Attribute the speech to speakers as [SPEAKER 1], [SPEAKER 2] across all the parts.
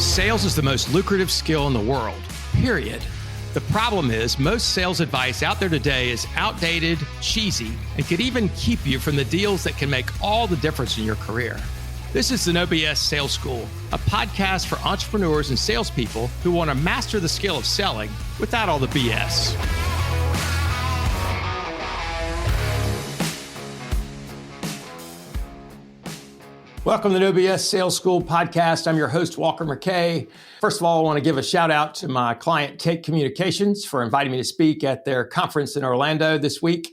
[SPEAKER 1] Sales is the most lucrative skill in the world, period. The problem is most sales advice out there today is outdated, cheesy, and could even keep you from the deals that can make all the difference in your career. This is the No BS Sales School, a podcast for entrepreneurs and salespeople who want to master the skill of selling without all the BS. Welcome to the No BS Sales School podcast. I'm your host, Walker McKay. First of all, I want to give a shout out to my client, Take Communications, for inviting me to speak at their conference in Orlando this week.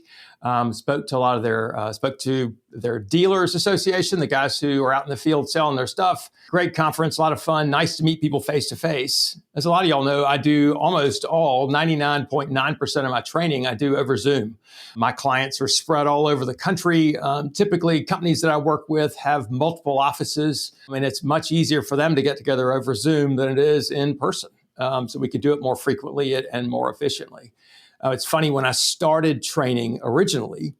[SPEAKER 1] Spoke to their dealers association, the guys who are out in the field selling their stuff. Great conference, a lot of fun. Nice to meet people face to face. As a lot of y'all know, I do almost all, 99.9% of my training, I do over Zoom. My clients are spread all over the country. Typically, companies that I work with have multiple offices, and it's much easier for them to get together over Zoom than it is in person. So we could do it more frequently and more efficiently. It's funny, when I started training originally,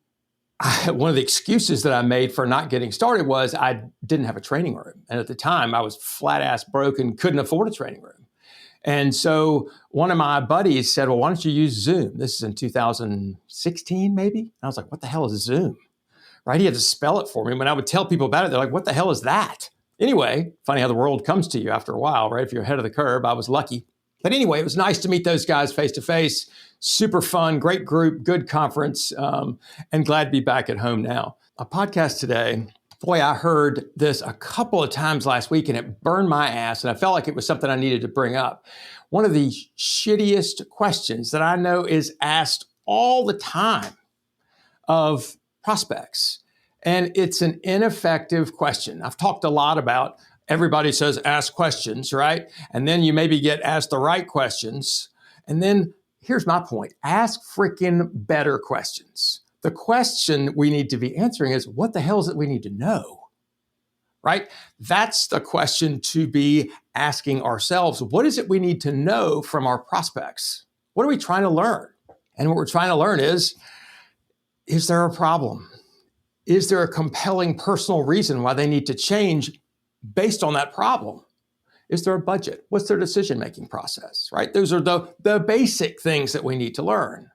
[SPEAKER 1] one of the excuses that I made for not getting started was I didn't have a training room. And at the time, I was flat ass broke and couldn't afford a training room. And so one of my buddies said, well, why don't you use Zoom? This is in 2016, maybe. And I was like, what the hell is Zoom? Right? He had to spell it for me. When I would tell people about it, they're like, what the hell is that? Anyway, funny how the world comes to you after a while, right? If you're ahead of the curve, I was lucky. But anyway, it was nice to meet those guys face to face. Super fun, great group, good conference, and glad to be back at home now. A podcast today, boy, I heard this a couple of times last week and it burned my ass, and I felt like it was something I needed to bring up. One of the shittiest questions that I know is asked all the time of prospects, and it's an ineffective question. I've talked a lot about everybody says ask questions, right? And then you maybe get asked the right questions. And then here's my point. Ask freaking better questions. The question we need to be answering is, what the hell is it we need to know? Right? That's the question to be asking ourselves. What is it we need to know from our prospects? What are we trying to learn? And what we're trying to learn is there a problem? Is there a compelling personal reason why they need to change based on that problem? Is there a budget? What's their decision-making process, right? Those are the basic things that we need to learn.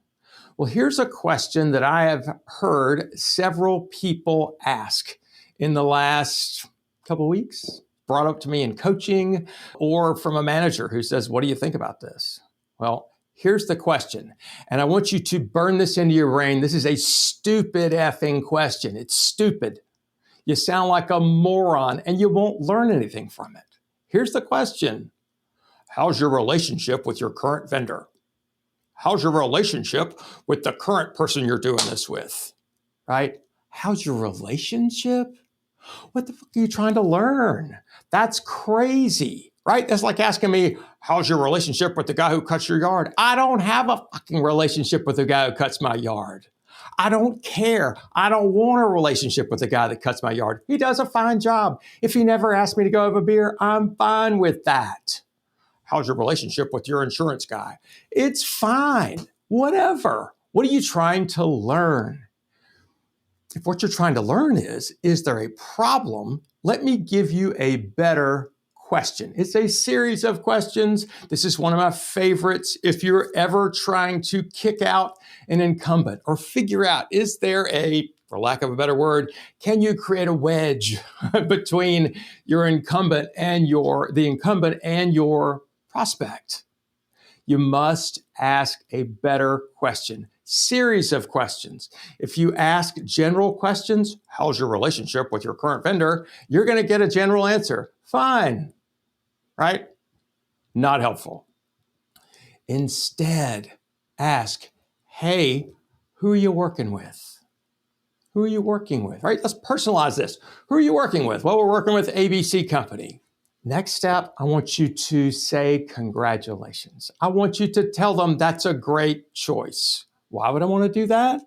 [SPEAKER 1] Well, here's a question that I have heard several people ask in the last couple of weeks, brought up to me in coaching, or from a manager who says, what do you think about this? Well, here's the question, and I want you to burn this into your brain. This is a stupid effing question. It's stupid. You sound like a moron and you won't learn anything from it. Here's the question. How's your relationship with your current vendor? How's your relationship with the current person you're doing this with? Right? How's your relationship? What the fuck are you trying to learn? That's crazy, right? That's like asking me, how's your relationship with the guy who cuts your yard? I don't have a fucking relationship with the guy who cuts my yard. I don't care. I don't want a relationship with the guy that cuts my yard. He does a fine job. If he never asked me to go have a beer, I'm fine with that. How's your relationship with your insurance guy? It's fine. Whatever. What are you trying to learn? If what you're trying to learn is there a problem? Let me give you a better question. It's a series of questions. This is one of my favorites. If you're ever trying to kick out an incumbent or figure out, is there for lack of a better word, can you create a wedge between your incumbent and the incumbent and your prospect? You must ask a better question. Series of questions. If you ask general questions, how's your relationship with your current vendor? You're going to get a general answer. Fine. Right? Not helpful. Instead, ask, hey, who are you working with? Who are you working with? Right? Let's personalize this. Who are you working with? Well, we're working with ABC Company. Next step, I want you to say congratulations. I want you to tell them that's a great choice. Why would I want to do that?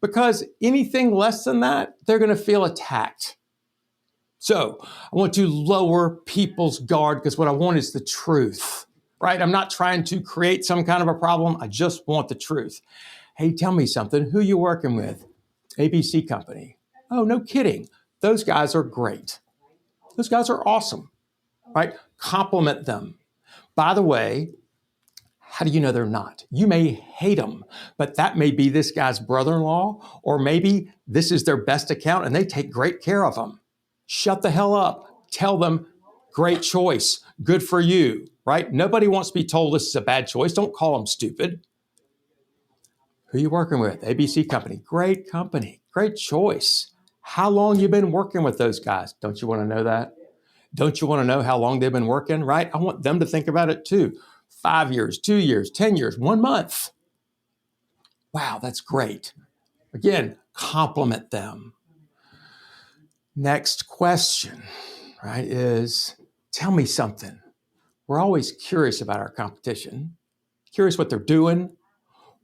[SPEAKER 1] Because anything less than that, they're going to feel attacked. So I want to lower people's guard because what I want is the truth, right? I'm not trying to create some kind of a problem. I just want the truth. Hey, tell me something. Who are you working with? ABC Company. Oh, no kidding. Those guys are great. Those guys are awesome. right? Compliment them. By the way, how do you know they're not? You may hate them, but that may be this guy's brother-in-law, or maybe this is their best account and they take great care of them. Shut the hell up. Tell them, great choice, good for you, right? Nobody wants to be told this is a bad choice. Don't call them stupid. Who are you working with? ABC Company. Great company. Great choice. How long you been working with those guys? Don't you want to know that? Don't you want to know how long they've been working, right? I want them to think about it too. 5 years, 2 years, 10 years, 1 month. Wow, that's great. Again, compliment them. Next question, right, is tell me something. We're always curious about our competition, curious what they're doing.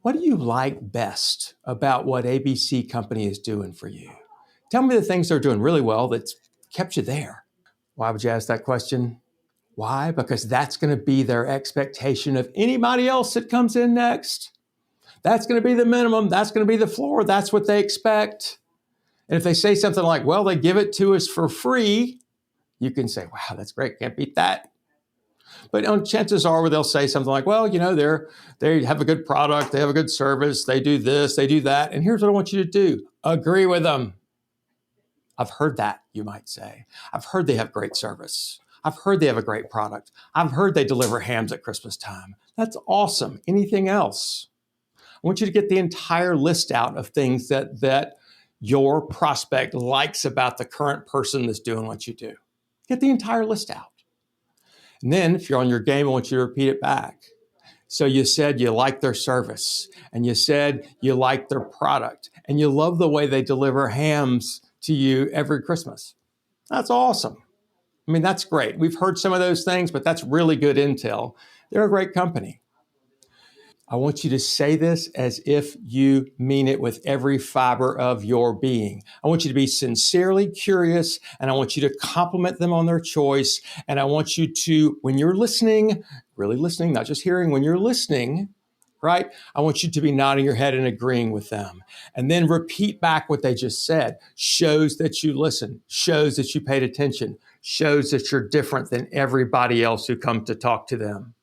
[SPEAKER 1] What do you like best about what ABC Company is doing for you? Tell me the things they're doing really well that's kept you there. Why would you ask that question? Why? Because that's going to be their expectation of anybody else that comes in next. That's going to be the minimum. That's going to be the floor. That's what they expect. And if they say something like, well, they give it to us for free, you can say, wow, that's great. Can't beat that. But chances are they'll say something like, well, they have a good product. They have a good service. They do this, they do that. And here's what I want you to do. Agree with them. I've heard that, you might say. I've heard they have great service. I've heard they have a great product. I've heard they deliver hams at Christmas time. That's awesome. Anything else? I want you to get the entire list out of things that your prospect likes about the current person that's doing what you do. Get the entire list out. And then if you're on your game, I want you to repeat it back. So you said you like their service, and you said you like their product, and you love the way they deliver hams to you every Christmas. That's awesome. I mean, that's great. We've heard some of those things, but that's really good intel. They're a great company. I want you to say this as if you mean it with every fiber of your being. I want you to be sincerely curious, and I want you to compliment them on their choice. And I want you to, when you're listening, really listening, not just hearing, when you're listening, right? I want you to be nodding your head and agreeing with them. And then repeat back what they just said. Shows that you listened, shows that you paid attention, shows that you're different than everybody else who come to talk to them.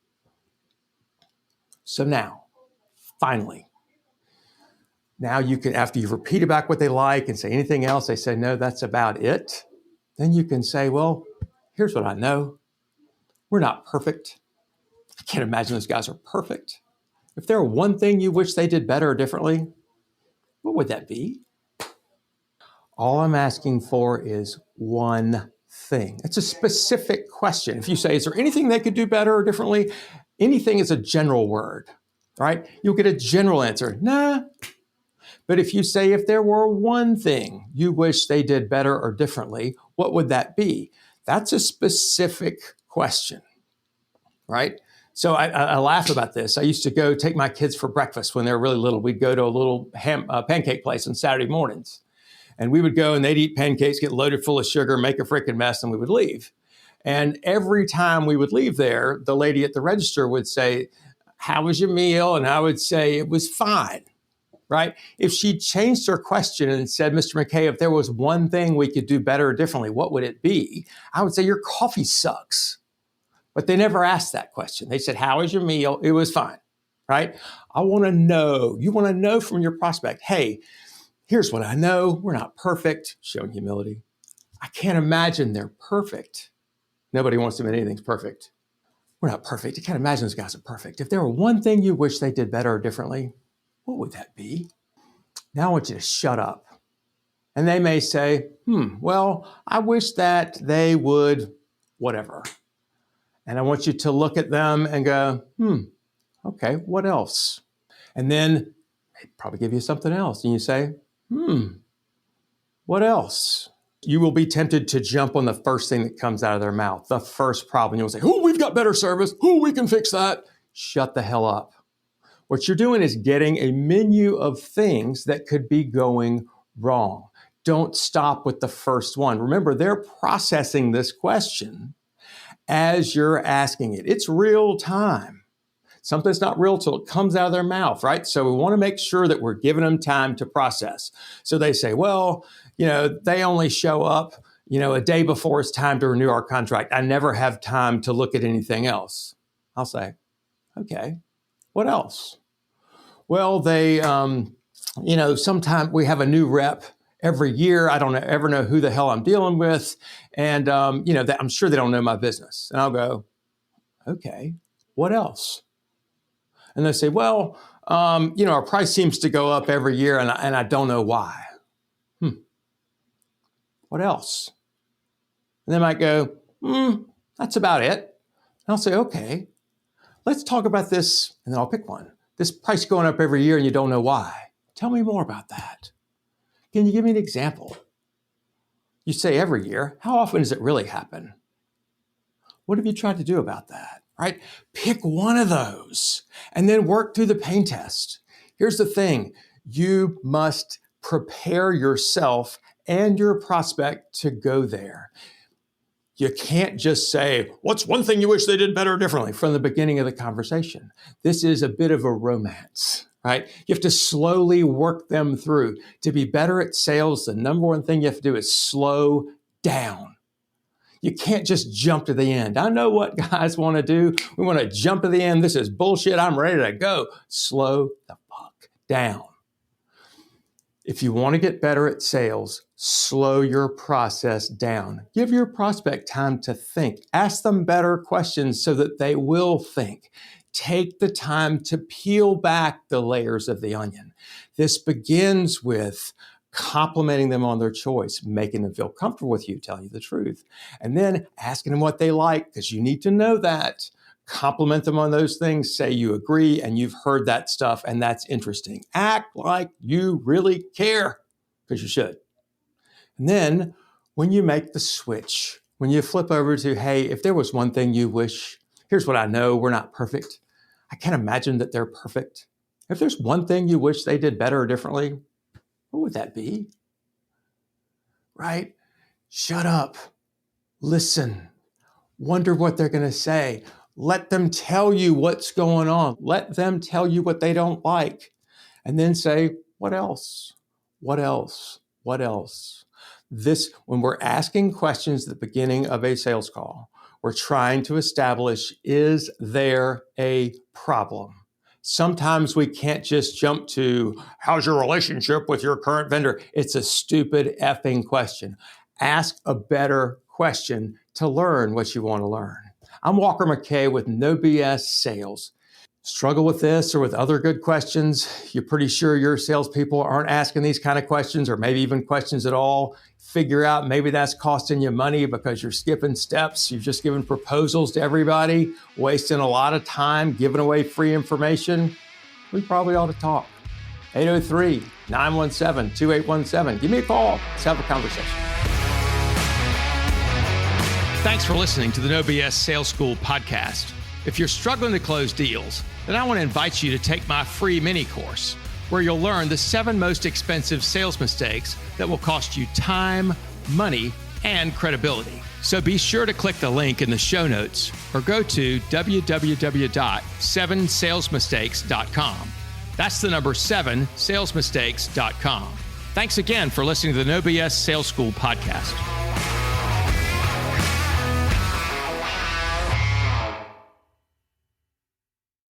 [SPEAKER 1] So now, finally, now you can, after you've repeated back what they like and say anything else, they say, no, that's about it. Then you can say, well, here's what I know. We're not perfect. I can't imagine those guys are perfect. If there were one thing you wish they did better or differently, what would that be? All I'm asking for is one thing. It's a specific question. If you say, is there anything they could do better or differently? Anything is a general word, right? You'll get a general answer. Nah. But if you say, if there were one thing you wish they did better or differently, what would that be? That's a specific question, right? So I laugh about this. I used to go take my kids for breakfast when they were really little. We'd go to a little pancake place on Saturday mornings. And we would go and they'd eat pancakes, get loaded full of sugar, make a freaking mess, and we would leave. And every time we would leave there, the lady at the register would say, how was your meal? And I would say, it was fine, right? If she changed her question and said, Mr. McKay, if there was one thing we could do better or differently, what would it be? I would say, your coffee sucks. But they never asked that question. They said, how was your meal? It was fine, right? I want to know. You want to know from your prospect, hey, here's what I know. We're not perfect, showing humility. I can't imagine they're perfect. Nobody wants to admit anything's perfect. We're not perfect. You can't imagine those guys are perfect. If there were one thing you wish they did better or differently, what would that be? Now I want you to shut up. And they may say, well, I wish that they would whatever. And I want you to look at them and go, okay, what else? And then they probably give you something else. And you say, what else? You will be tempted to jump on the first thing that comes out of their mouth, the first problem. You'll say, we've got better service. We can fix that. Shut the hell up. What you're doing is getting a menu of things that could be going wrong. Don't stop with the first one. Remember, they're processing this question as you're asking it. It's real time. Something's not real till it comes out of their mouth, right? So we want to make sure that we're giving them time to process. So they say, well, they only show up a day before it's time to renew our contract, I never have time to look at anything else. I'll say, okay, what else? Well, they, sometimes we have a new rep every year. I don't ever know who the hell I'm dealing with. And, I'm sure they don't know my business. And I'll go, okay, what else? And they say, well, our price seems to go up every year and I don't know why. What else? And they might go, that's about it. And I'll say, okay, let's talk about this. And then I'll pick one. This price going up every year and you don't know why. Tell me more about that. Can you give me an example? You say every year. How often does it really happen? What have you tried to do about that, right? Pick one of those and then work through the pain test. Here's the thing. You must prepare yourself and your prospect to go there. You can't just say, what's one thing you wish they did better or differently from the beginning of the conversation? This is a bit of a romance, right? You have to slowly work them through. To be better at sales, the number one thing you have to do is slow down. You can't just jump to the end. I know what guys want to do. We want to jump to the end. This is bullshit. I'm ready to go. Slow the fuck down. If you want to get better at sales, slow your process down. Give your prospect time to think. Ask them better questions so that they will think. Take the time to peel back the layers of the onion. This begins with complimenting them on their choice, making them feel comfortable with you, telling you the truth, and then asking them what they like, because you need to know that. Compliment them on those things, say you agree and you've heard that stuff and that's interesting. Act like you really care, because you should. And then when you make the switch, when you flip over to, hey, if there was one thing you wish, here's what I know, we're not perfect. I can't imagine that they're perfect. If there's one thing you wish they did better or differently, what would that be? Right? Shut up. Listen. Wonder what they're going to say. Let them tell you what's going on. Let them tell you what they don't like. And then say, what else? What else? What else? When we're asking questions at the beginning of a sales call, we're trying to establish, is there a problem? Sometimes we can't just jump to, how's your relationship with your current vendor? It's a stupid effing question. Ask a better question to learn what you want to learn. I'm Walker McKay with No BS Sales. Struggle with this or with other good questions? You're pretty sure your salespeople aren't asking these kind of questions or maybe even questions at all. Figure out maybe that's costing you money because you're skipping steps. You're just giving proposals to everybody, wasting a lot of time, giving away free information. We probably ought to talk. 803-917-2817. Give me a call. Let's have a conversation. Thanks for listening to the No BS Sales School podcast. If you're struggling to close deals, then I want to invite you to take my free mini course, where you'll learn the 7 most expensive sales mistakes that will cost you time, money, and credibility. So be sure to click the link in the show notes or go to www.7salesmistakes.com. That's the number 7salesmistakes.com. Thanks again for listening to the No BS Sales School podcast.